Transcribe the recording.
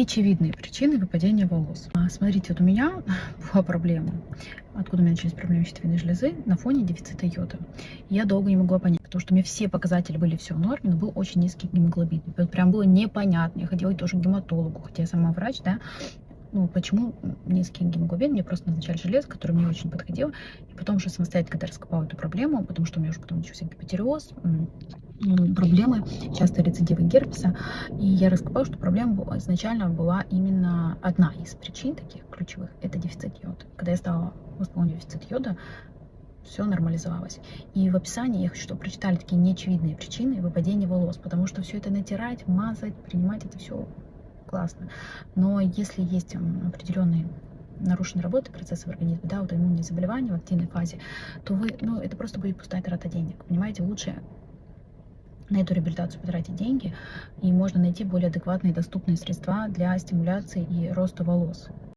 Неочевидные причины выпадения волос. Смотрите, вот у меня была проблема. Откуда у меня начались проблемы щитовидной железы? На фоне дефицита йода. Я долго не могла понять, потому что у меня все показатели были все в норме, но был очень низкий гемоглобин. Это прям было непонятно. Я ходила тоже к гематологу, хотя я сама врач, да. Ну, почему низкий гемоглобин? Мне просто назначали железо, которое мне очень подходило. И потом уже самостоятельно, когда раскопала эту проблему, потому что у меня уже потом начался гипотереоз, проблемы, часто рецидивы герпеса. И я раскопала, что проблема изначально была именно одна из причин таких ключевых. Это дефицит йода. Когда я стала восполнять дефицит йода, все нормализовалось. И в описании я хочу, чтобы прочитали такие неочевидные причины выпадения волос, потому что все это натирать, мазать, принимать, это все классно. Но если есть определенные нарушенные работы процессы в организме, да, вот иммунные заболевания в активной фазе, то вы, это просто будет пустая трата денег. Понимаете, лучше на эту реабилитацию потратить деньги, и можно найти более адекватные и доступные средства для стимуляции и роста волос.